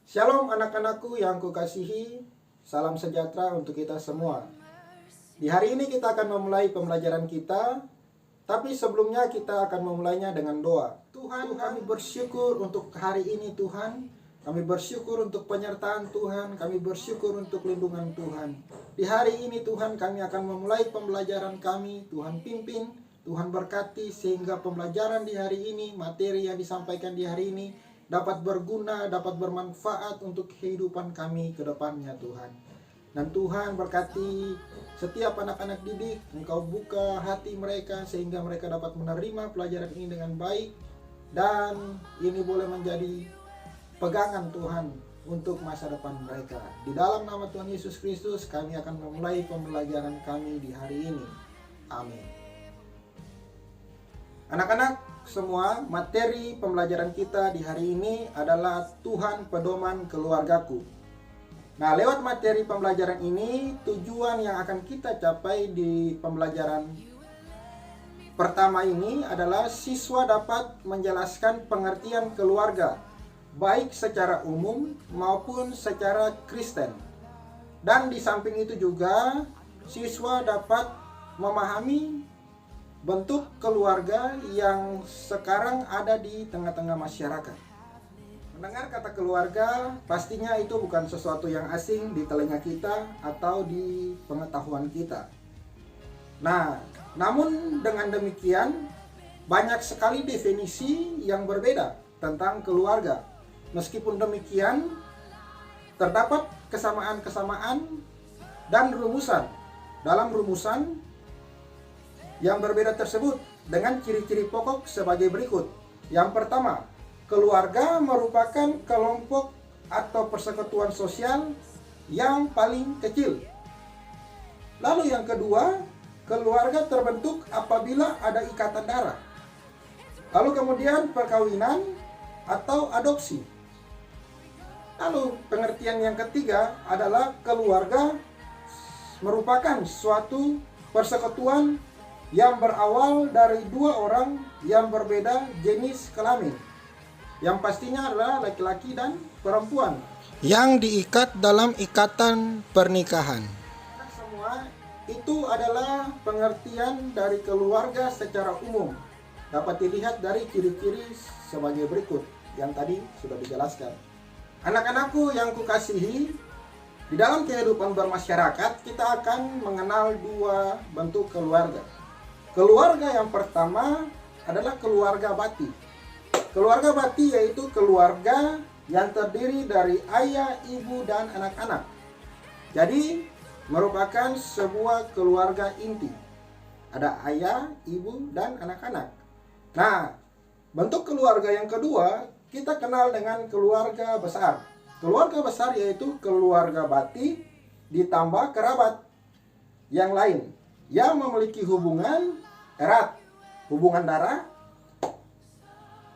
Shalom anak-anakku yang kukasihi, salam sejahtera untuk kita semua. Di hari ini kita akan memulai pembelajaran kita, tapi sebelumnya kita akan memulainya dengan doa. Tuhan, kami bersyukur untuk hari ini Tuhan. Kami bersyukur untuk penyertaan Tuhan, kami bersyukur untuk lindungan Tuhan. Di hari ini Tuhan kami akan memulai pembelajaran kami, Tuhan pimpin, Tuhan berkati sehingga pembelajaran di hari ini, materi yang disampaikan di hari ini dapat berguna, dapat bermanfaat untuk kehidupan kami ke depannya Tuhan. Dan Tuhan berkati setiap anak-anak didik, Engkau buka hati mereka sehingga mereka dapat menerima pelajaran ini dengan baik. Dan ini boleh menjadi pegangan Tuhan untuk masa depan mereka. Di dalam nama Tuhan Yesus Kristus kami akan memulai pembelajaran kami di hari ini. Amin. Anak-anak semua, materi pembelajaran kita di hari ini adalah Tuhan pedoman keluargaku. Nah, lewat materi pembelajaran ini, tujuan yang akan kita capai di pembelajaran pertama ini adalah siswa dapat menjelaskan pengertian keluarga, baik secara umum maupun secara Kristen. Dan di samping itu juga, siswa dapat memahami bentuk keluarga yang sekarang ada di tengah-tengah masyarakat. Mendengar kata keluarga, pastinya itu bukan sesuatu yang asing di telinga kita atau di pengetahuan kita. Nah, namun dengan demikian, banyak sekali definisi yang berbeda tentang keluarga. Meskipun demikian, terdapat kesamaan-kesamaan dan rumusan. Dalam rumusan yang berbeda tersebut dengan ciri-ciri pokok sebagai berikut. Yang pertama, keluarga merupakan kelompok atau persekutuan sosial yang paling kecil. Lalu yang kedua, keluarga terbentuk apabila ada ikatan darah. Lalu kemudian perkawinan atau adopsi. Lalu pengertian yang ketiga adalah keluarga merupakan suatu persekutuan yang berawal dari dua orang yang berbeda jenis kelamin, yang pastinya adalah laki-laki dan perempuan, yang diikat dalam ikatan pernikahan. Semua itu adalah pengertian dari keluarga secara umum. Dapat dilihat dari ciri-ciri sebagai berikut yang tadi sudah dijelaskan. Anak-anakku yang kukasihi, di dalam kehidupan bermasyarakat kita akan mengenal dua bentuk keluarga. Keluarga yang pertama adalah keluarga bati. Keluarga bati yaitu keluarga yang terdiri dari ayah, ibu, dan anak-anak. Jadi merupakan sebuah keluarga inti. Ada ayah, ibu, dan anak-anak. Nah, bentuk keluarga yang kedua kita kenal dengan keluarga besar. Keluarga besar yaitu keluarga bati ditambah kerabat yang lain yang memiliki hubungan erat, hubungan darah.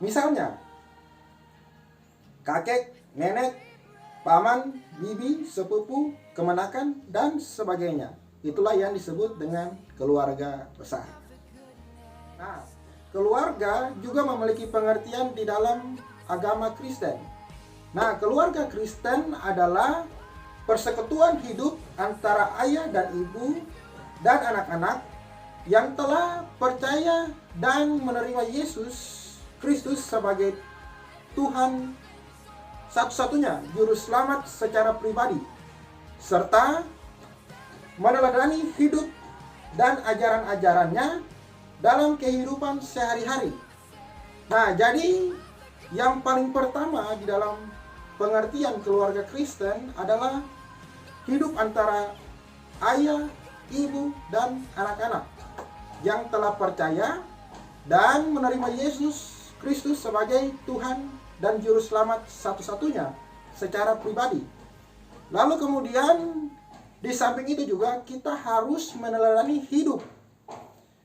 Misalnya kakek, nenek, paman, bibi, sepupu, kemenakan, dan sebagainya. Itulah yang disebut dengan keluarga besar. Nah, keluarga juga memiliki pengertian di dalam agama Kristen. Nah, keluarga Kristen adalah persekutuan hidup antara ayah dan ibu dan anak-anak yang telah percaya dan menerima Yesus Kristus sebagai Tuhan satu-satunya juru selamat secara pribadi, serta meneladani hidup dan ajaran-ajarannya dalam kehidupan sehari-hari. Nah, jadi yang paling pertama di dalam pengertian keluarga Kristen adalah hidup antara ayah, ibu, dan anak-anak yang telah percaya dan menerima Yesus Kristus sebagai Tuhan dan Juru Selamat satu-satunya secara pribadi. Lalu kemudian di samping itu juga kita harus meneladani hidup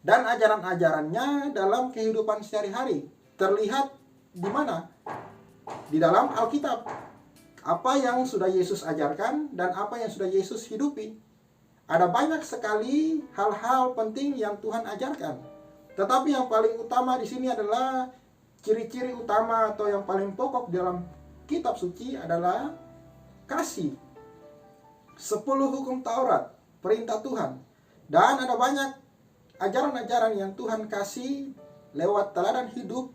dan ajaran-ajarannya dalam kehidupan sehari-hari. Terlihat di mana? Di dalam Alkitab. Apa yang sudah Yesus ajarkan dan apa yang sudah Yesus hidupi. Ada banyak sekali hal-hal penting yang Tuhan ajarkan. Tetapi yang paling utama di sini adalah ciri-ciri utama atau yang paling pokok dalam kitab suci adalah kasih. 10 hukum Taurat, perintah Tuhan. Dan ada banyak ajaran-ajaran yang Tuhan kasih lewat teladan hidup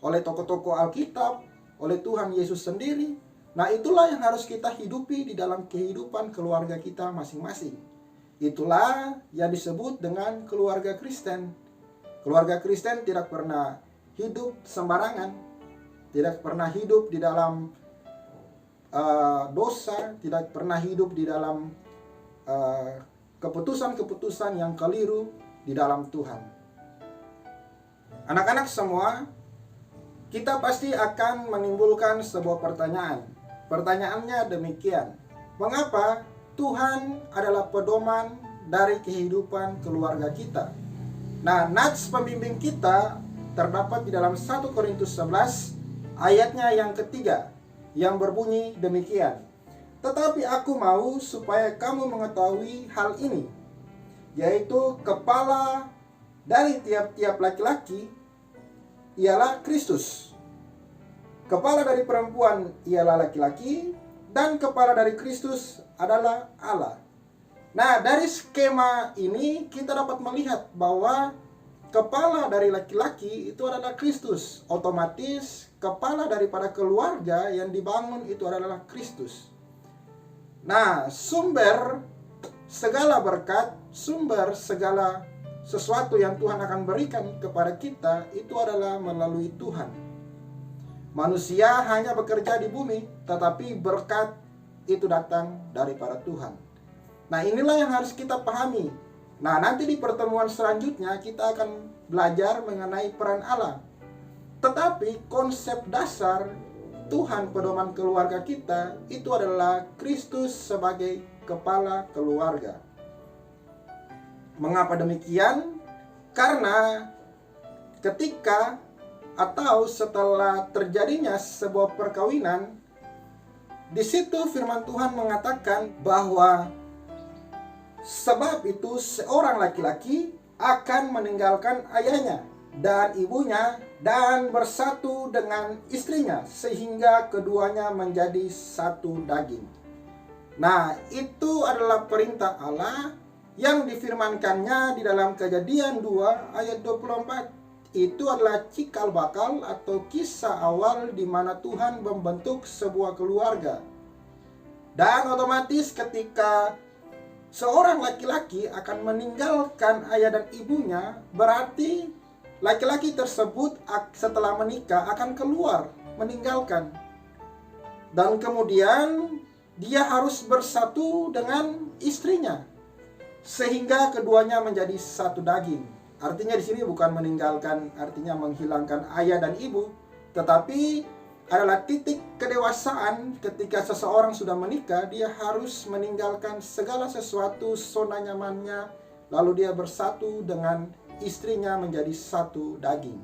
oleh tokoh-tokoh Alkitab, oleh Tuhan Yesus sendiri. Nah, itulah yang harus kita hidupi di dalam kehidupan keluarga kita masing-masing. Itulah yang disebut dengan keluarga Kristen. Keluarga Kristen tidak pernah hidup sembarangan, tidak pernah hidup di dalam dosa, tidak pernah hidup di dalam keputusan-keputusan yang keliru di dalam Tuhan. Anak-anak semua, kita pasti akan menimbulkan sebuah pertanyaan. Pertanyaannya demikian: mengapa Tuhan adalah pedoman dari kehidupan keluarga kita? Nah, nats pembimbing kita terdapat di dalam 1 Korintus 11 ayatnya yang ketiga, yang berbunyi demikian: tetapi aku mau supaya kamu mengetahui hal ini, yaitu kepala dari tiap-tiap laki-laki ialah Kristus. Kepala dari perempuan ialah laki-laki, dan kepala dari Kristus adalah Allah. Nah, dari skema ini kita dapat melihat bahwa kepala dari laki-laki itu adalah Kristus. Otomatis kepala daripada keluarga yang dibangun itu adalah Kristus. Nah, sumber segala berkat, sumber segala sesuatu yang Tuhan akan berikan kepada kita itu adalah melalui Tuhan. Manusia hanya bekerja di bumi, tetapi berkat itu datang daripada Tuhan. Nah, inilah yang harus kita pahami. Nah, nanti di pertemuan selanjutnya kita akan belajar mengenai peran Allah. Tetapi konsep dasar Tuhan pedoman keluarga kita itu adalah Kristus sebagai kepala keluarga. Mengapa demikian? Karena ketika atau setelah terjadinya sebuah perkawinan, di situ firman Tuhan mengatakan bahwa sebab itu seorang laki-laki akan meninggalkan ayahnya dan ibunya dan bersatu dengan istrinya, sehingga keduanya menjadi satu daging. Nah, itu adalah perintah Allah yang difirmankannya di dalam Kejadian 2 ayat 24. Itu adalah cikal bakal atau kisah awal di mana Tuhan membentuk sebuah keluarga. Dan otomatis ketika seorang laki-laki akan meninggalkan ayah dan ibunya, berarti laki-laki tersebut setelah menikah akan keluar, meninggalkan. Dan kemudian dia harus bersatu dengan istrinya, sehingga keduanya menjadi satu daging. Artinya di sini bukan meninggalkan, artinya menghilangkan ayah dan ibu, tetapi adalah titik kedewasaan ketika seseorang sudah menikah, dia harus meninggalkan segala sesuatu zona nyamannya, lalu dia bersatu dengan istrinya menjadi satu daging.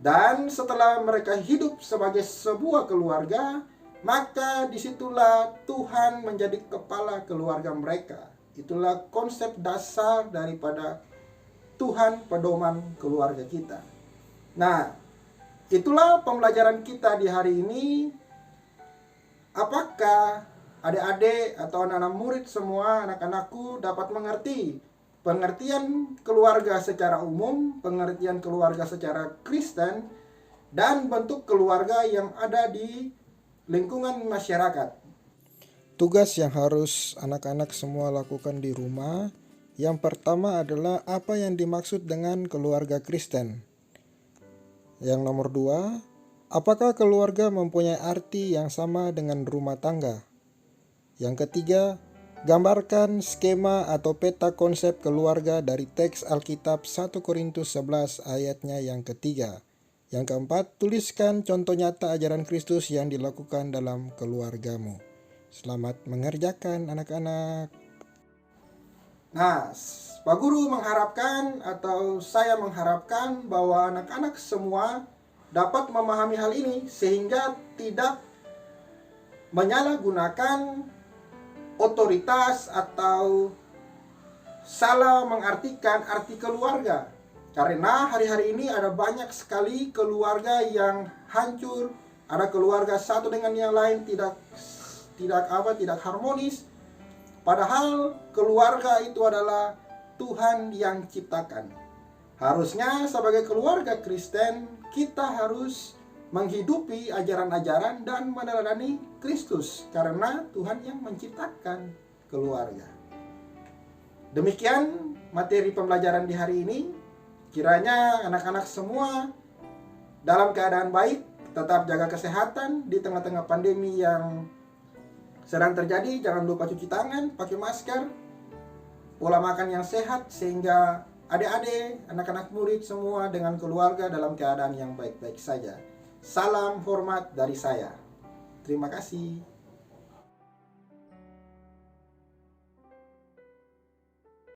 Dan setelah mereka hidup sebagai sebuah keluarga, maka disitulah Tuhan menjadi kepala keluarga mereka. Itulah konsep dasar daripada Tuhan pedoman keluarga kita. Nah, itulah pembelajaran kita di hari ini. Apakah adik-adik atau anak-anak murid semua, anak-anakku dapat mengerti pengertian keluarga secara umum, pengertian keluarga secara Kristen, dan bentuk keluarga yang ada di lingkungan masyarakat? Tugas yang harus anak-anak semua lakukan di rumah, yang pertama adalah apa yang dimaksud dengan keluarga Kristen. Yang nomor 2, apakah keluarga mempunyai arti yang sama dengan rumah tangga? Yang ketiga, gambarkan skema atau peta konsep keluarga dari teks Alkitab 1 Korintus 11 ayatnya yang ketiga. Yang keempat, tuliskan contoh nyata ajaran Kristus yang dilakukan dalam keluargamu. Selamat mengerjakan anak-anak. Nah, Pak Guru mengharapkan atau saya mengharapkan bahwa anak-anak semua dapat memahami hal ini sehingga tidak menyalahgunakan otoritas atau salah mengartikan arti keluarga. Karena hari-hari ini ada banyak sekali keluarga yang hancur, ada keluarga satu dengan yang lain tidak harmonis. Padahal keluarga itu adalah Tuhan yang ciptakan. Harusnya sebagai keluarga Kristen kita harus menghidupi ajaran-ajaran dan meneladani Kristus, karena Tuhan yang menciptakan keluarga. Demikian materi pembelajaran di hari ini. Kiranya anak-anak semua dalam keadaan baik, tetap jaga kesehatan di tengah-tengah pandemi yang sedang terjadi. Jangan lupa cuci tangan, pakai masker, pola makan yang sehat, sehingga adik-adik, anak-anak murid semua dengan keluarga dalam keadaan yang baik-baik saja. Salam hormat dari saya. Terima kasih.